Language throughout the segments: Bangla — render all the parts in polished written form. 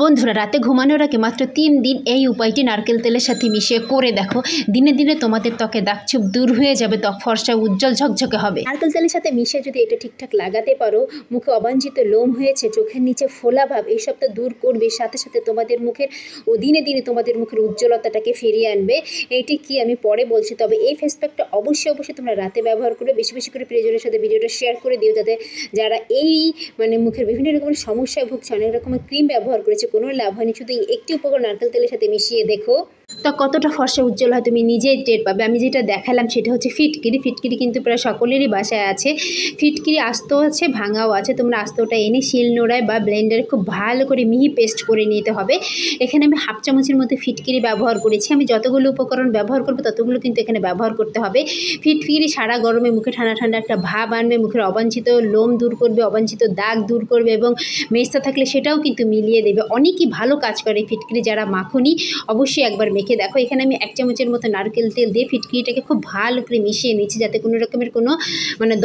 বন্ধুরা, রাতে ঘুমানোর আগে মাত্র ৩ দিন এই উপায়টি নারকেল তেলের সাথে মিশিয়ে করে দেখো। দিনে দিনে তোমাদের ত্বকে দাগছোপ দূর হয়ে যাবে, ত্বক ফর্সা উজ্জ্বল ঝকঝকে হবে। নারকেল তেলের সাথে মিশিয়ে যদি এটা ঠিকঠাক লাগাতে পারো, মুখে অবাঞ্ছিত লোম হয়েছে, চোখের নিচে ফোলা ভাব, এইসব তো দূর করবে। সাথে সাথে তোমাদের মুখের দিনে দিনে তোমাদের মুখের উজ্জ্বলতাটাকে ফিরিয়ে আনবে। এইটি কি আমি পরে বলছি, তবে এই ফেস প্যাকটা অবশ্যই তোমরা রাতে ব্যবহার করবে। বেশি বেশি করে প্রিয়জনের সাথে ভিডিওটা শেয়ার করে দিও, যাতে যারা এই মুখের বিভিন্ন রকমের সমস্যায় ভুগছে, অনেক রকমের ক্রিম ব্যবহার করেছে, কোনো লাভ হয়নি। শুধু একটি উপকরণ নারকেল তেলের সাথে মিশিয়ে দেখো, তা কতটা ফর্সা উজ্জ্বল হয় তুমি নিজেই টের পাবে। আমি যেটা দেখালাম সেটা হচ্ছে ফিটকিরি। ফিটকিরি কিন্তু প্রায় সকলেরই বাসায় আছে। ফিটকিরি আস্তও আছে, ভাঙাও আছে। তোমরা আস্তটা এনে শিলনোড়ায় বা ব্লেন্ডারে খুব ভালো করে মিহি পেস্ট করে নিতে হবে। এখানে আমি হাফ চামচের মধ্যে ফিটকিরি ব্যবহার করেছি। আমি যতগুলো উপকরণ ব্যবহার করবো ততগুলো কিন্তু এখানে ব্যবহার করতে হবে। ফিটকিরি সারা গরমে মুখে ঠান্ডা ঠান্ডা একটা ভাব আনবে, মুখের অবাঞ্ছিত লোম দূর করবে, অবাঞ্ছিত দাগ দূর করবে এবং মেস্তা থাকলে সেটাও কিন্তু মিলিয়ে দেবে। অনেকই ভালো কাজ করে ফিটকিরি। যারা মাখনি অবশ্যই একবার মেখে দেখো। এখানে আমি 1 চামচের মতো নারকেল তেল দিয়ে ফিটকিরিটাকে খুব ভালো করে মিশিয়ে নিচ্ছি, যাতে কোনো রকমের কোনো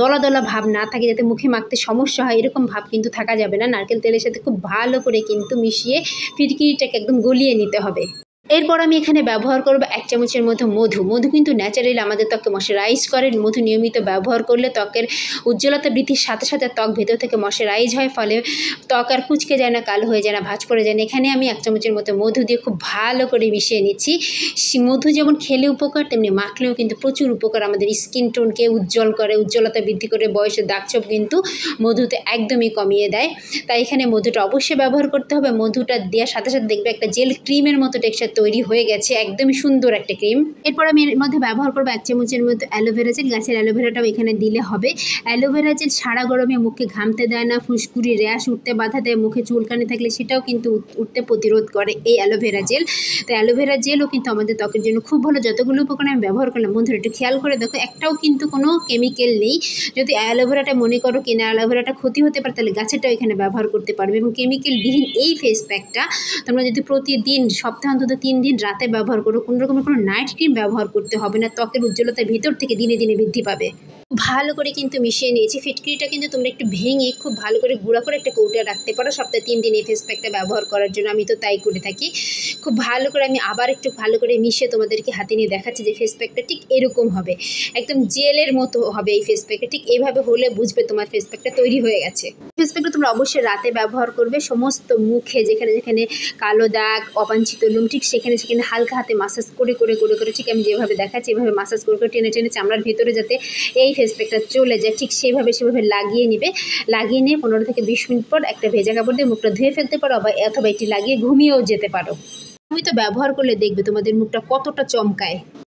দলা দলা ভাব না থাকে, যাতে মুখে মাখতে সমস্যা হয় এরকম ভাব কিন্তু থাকা যাবে না। নারকেল তেলের সাথে খুব ভালো করে কিন্তু মিশিয়ে ফিটকিরিটাকে একদম গলিয়ে নিতে হবে। এরপর আমি এখানে ব্যবহার করব 1 চামচের মতো মধু। মধু কিন্তু ন্যাচারালি আমাদের ত্বককে ময়শ্চারাইজ করে। মধু নিয়মিত ব্যবহার করলে ত্বকের উজ্জ্বলতা বৃদ্ধির সাথে সাথে ত্বক ভেতর থেকে ময়শ্চারাইজ হয়, ফলে ত্বক আর কুঁচকে যায় না, কালো হয়ে যায় না, ভাঁজ পড়ে যায় না। এখানে আমি 1 চামচের মতো মধু দিয়ে খুব ভালো করে মিশিয়ে নিচ্ছি। মধু যেমন খেলে উপকার, তেমনি মাখলেও কিন্তু প্রচুর উপকার। আমাদের স্কিন টোনকে উজ্জ্বল করে, উজ্জ্বলতা বৃদ্ধি করে, বয়সের দাগছোপ কিন্তু মধুতে একদমই কমিয়ে দেয়। তাই এখানে মধুটা অবশ্যই ব্যবহার করতে হবে। মধুটা দেওয়ার সাথে সাথে দেখবে একটা জেল ক্রিমের মতো টেক্সচার তৈরি হয়ে গেছে, একদমই সুন্দর একটা ক্রিম। এরপর আমি এর মধ্যে ব্যবহার করবো 1 চামচের মতো অ্যালোভেরা জেল। গাছের অ্যালোভেরাটাও এখানে দিলে হবে। অ্যালোভেরা জেল সারা গরমে মুখে ঘামতে দেয় না, ফুসকুড়ি র্যাশ উঠতে বাধা দেয়, মুখে চুলকানি থাকলে সেটাও কিন্তু উঠতে প্রতিরোধ করে এই অ্যালোভেরা জেল। তো অ্যালোভেরা জেলও কিন্তু আমাদের ত্বকের জন্য খুব ভালো। যতগুলো উপকরণ আমি ব্যবহার করলাম বন্ধুরা, একটু খেয়াল করে দেখো, একটাও কিন্তু কোনো কেমিক্যাল নেই। যদি অ্যালোভেরাটা মনে করো কিনা অ্যালোভেরাটা ক্ষতি হতে পারে, তাহলে গাছেরটাও এখানে ব্যবহার করতে পারবে। এবং কেমিক্যালবিহীন এই ফেস প্যাকটা তোমরা যদি প্রতিদিন, সপ্তাহে অন্তত 3 দিন রাতে ব্যবহার করো, কোনো রকমের কোনো নাইট ক্রিম ব্যবহার করতে হবে না, ত্বকের উজ্জ্বলতা ভেতর থেকে দিনে দিনে বৃদ্ধি পাবে। ভালো করে কিন্তু মিশিয়ে নিয়েছি। ফিটকিরিটা কিন্তু তোমরা একটু ভেঙে খুব ভালো করে গুঁড়া করে একটা কৌটোয় রাখতে পারো, সপ্তাহে 3 দিন এই ফেস প্যাকটা ব্যবহার করার জন্য। আমি তো তাই করে থাকি। খুব ভালো করে আমি আবার একটু ভালো করে মিশিয়ে তোমাদেরকে হাতে নিয়ে দেখাচ্ছি যে ফেস প্যাকটা ঠিক এরকম হবে, একদম জেলের মতো হবে এই ফেস প্যাকটা। ঠিক এইভাবে হলে বুঝবে তোমার ফেস প্যাকটা তৈরি হয়ে গেছে। ফেস প্যাকটা তোমরা অবশ্যই রাতে ব্যবহার করবে। সমস্ত মুখে যেখানে যেখানে কালো দাগ, অবাঞ্ছিত লোম, ঠিক সেখানে সেখানে হালকা হাতে মাসাজ করে করে করে করে, ঠিক আমি যেভাবে দেখাচ্ছি এভাবে মাসাজ করে করে টেনে টেনে চামড়ার ভেতরে যাতে এই ফেস প্যাকটা চলে যায়, ঠিক সেভাবে লাগিয়ে নিবে। লাগিয়ে নিয়ে 15 থেকে 20 মিনিট পর একটা ভেজা কাপড় দিয়ে মুখটা ধুয়ে ফেলতে পারো, অথবা এটি লাগিয়ে ঘুমিয়েও যেতে পারো। তুমি তো ব্যবহার করলে দেখবে তোমাদের মুখটা কতটা চমকায়।